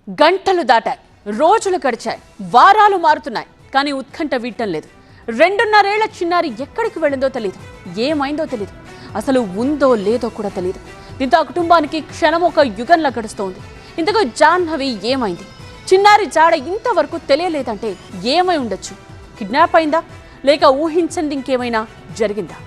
గంటలు దాటాయి, రోజులు గడిచాయి, వారాలు మారుతున్నాయి. కానీ ఉత్కంఠ వీడటం లేదు. 2.5 ఏళ్ల చిన్నారి ఎక్కడికి వెళ్ళిందో తెలియదు, ఏమైందో తెలియదు, అసలు ఉందో లేదో కూడా తెలియదు. దీంతో ఆ కుటుంబానికి క్షణం ఒక యుగంలా గడుస్తోంది. ఇంతకు జాహ్నవి ఏమైంది? చిన్నారి జాడ ఇంతవరకు తెలియలేదంటే ఏమై ఉండొచ్చు? కిడ్నాప్ అయిందా, లేక ఊహించింది ఇంకేమైనా జరిగిందా?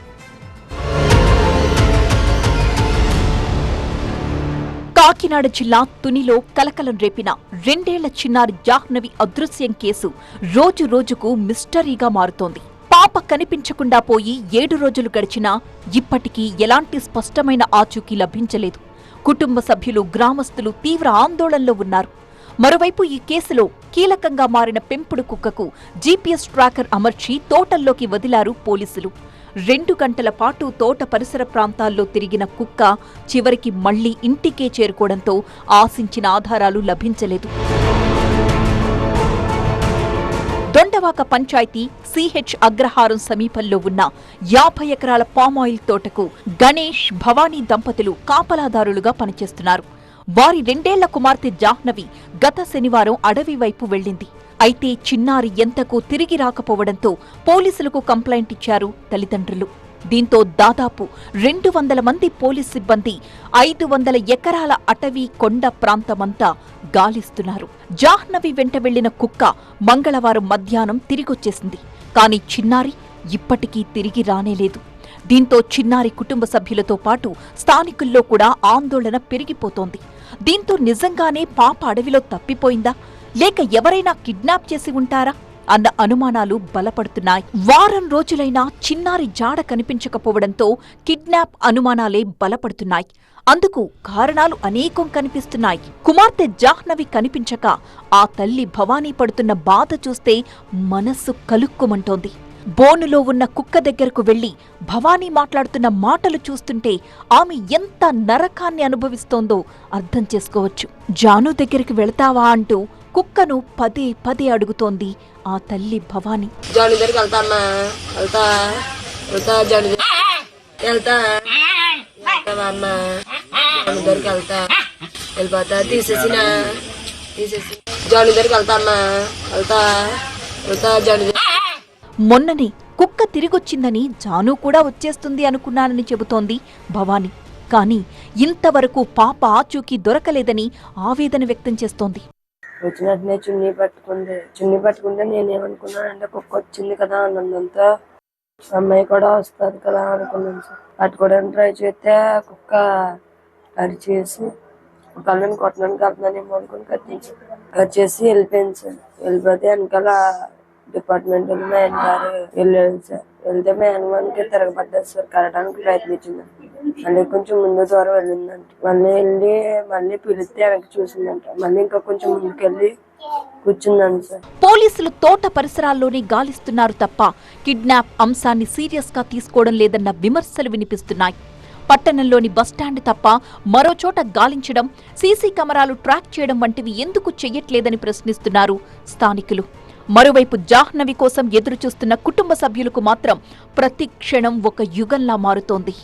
కాకినాడ జిల్లా తునిలో కలకలం రేపిన 2 ఏళ్ల చిన్నారి జాహ్నవి అదృశ్యం కేసు రోజు రోజుకు మిస్టరీగా మారుతోంది. పాప కనిపించకుండా పోయి 7 రోజులు గడిచినా ఇప్పటికీ ఎలాంటి స్పష్టమైన ఆచూకీ లభించలేదు. కుటుంబ సభ్యులు, గ్రామస్తులు తీవ్ర ఆందోళనలో ఉన్నారు. మరోవైపు ఈ కేసులో కీలకంగా మారిన పెంపుడు కుక్కకు జీపీఎస్ ట్రాకర్ అమర్చి తోటల్లోకి వదిలారు పోలీసులు. 2 గంటల పాటు తోట పరిసర ప్రాంతాల్లో తిరిగిన కుక్క చివరికి మళ్లీ ఇంటికే చేరుకోవడంతో ఆశించిన ఆధారాలు లభించలేదు. దొండవాక పంచాయతీ సిహెచ్ అగ్రహారం సమీపంలో ఉన్న 50 ఎకరాల పామాయిల్ తోటకు గణేష్, భవానీ దంపతులు కాపలాదారులుగా పనిచేస్తున్నారు. వారి 2 ఏళ్ల కుమార్తె జాహ్నవి గత శనివారం అడవి వైపు వెళ్లింది. అయితే చిన్నారి ఎంతకు తిరిగి రాకపోవడంతో పోలీసులకు కంప్లైంట్ ఇచ్చారు తల్లిదండ్రులు. దీంతో దాదాపు 200 మంది పోలీస్ సిబ్బంది 500 ఎకరాల అటవీ కొండ ప్రాంతమంతా గాలిస్తున్నారు. జాహ్నవి వెంట వెళ్లిన కుక్క మంగళవారం మధ్యాహ్నం తిరిగొచ్చేసింది. కానీ చిన్నారి ఇప్పటికీ తిరిగి రానేలేదు. దీంతో చిన్నారి కుటుంబ సభ్యులతో పాటు స్థానికుల్లో కూడా ఆందోళన పెరిగిపోతోంది. దీంతో నిజంగానే పాప అడవిలో తప్పిపోయిందా, లేక ఎవరైనా కిడ్నాప్ చేసి ఉంటారా అన్న అనుమానాలు బలపడుతున్నాయి. వారం రోజులైనా చిన్నారి జాడ కనిపించకపోవడంతో కిడ్నాప్ అనుమానాలే బలపడుతున్నాయి. అందుకు కారణాలు అనేకం కనిపిస్తున్నాయి. కుమార్తె జాహ్నవి కనిపించక ఆ తల్లి భవానీ పడుతున్న బాధ చూస్తే మనస్సు కలుక్కుమంటోంది. బోనులో ఉన్న కుక్క దగ్గరకు వెళ్లి భవానీ మాట్లాడుతున్న మాటలు చూస్తుంటే ఆమె ఎంత నరకాన్ని అనుభవిస్తోందో అర్థం చేసుకోవచ్చు. జాను దగ్గరికి వెళతావా అంటూ కుక్కను పదే పదే అడుగుతోంది ఆ తల్లి భవానీ. మొన్ననే కుక్క తిరిగొచ్చిందని జాను కూడా వచ్చేస్తుంది అనుకున్నానని చెబుతోంది భవానీ. కానీ ఇంతవరకు పాప ఆచూకీ దొరకలేదని ఆవేదన వ్యక్తం చేస్తోంది. వచ్చినట్టునే చున్నీ పట్టుకుంటే నేనేమనుకున్నానంటే కుక్క వచ్చింది కదా అన్నంతా అమ్మాయి కూడా వస్తుంది కదా అనుకున్నాను సార్. పట్టుకోవడానికి ట్రై చేస్తే కుక్క అరిచేసి కళ్ళని కొట్టడానికి వెళ్తున్నానేమో అనుకుని కట్ చేసి వెళ్ళిపోయింది సార్. వెళ్ళిపోతే వెనకాల డిపార్ట్మెంట్ మేన్ గారు వెళ్ళాడు సార్. వెళ్తే మేన్ మనకి తిరగబడ్డారు సార్. కరడానికి ప్రయత్నించింది. మళ్ళీ కొంచెం ముందు దూరం వెళ్ళిందంట. మళ్ళీ వెళ్ళి మళ్ళీ పిలిస్తే వెనక్కి చూసిందంట. మళ్ళీ ఇంకా కొంచెం ముందుకెళ్ళి కూర్చుందంట సార్. పోలీసులు తోట పరిసరాల్లోనే గాలిస్తున్నారు తప్ప కిడ్నాప్ అంశాన్ని సీరియస్ గా తీసుకోవడం లేదన్న విమర్శలు వినిపిస్తున్నాయి. పట్టణంలోని బస్టాండ్ తప్ప మరో చోట గాలించడం, సీసీ కెమెరాలు ట్రాక్ చేయడం వంటివి ఎందుకు చెయ్యట్లేదని ప్రశ్నిస్తున్నారు స్థానికులు. మరోవైపు జాహ్నవి కోసం ఎదురుచూస్తున్న కుటుంబ సభ్యులకు మాత్రం ప్రతి క్షణం ఒక యుగంలా మారుతోంది.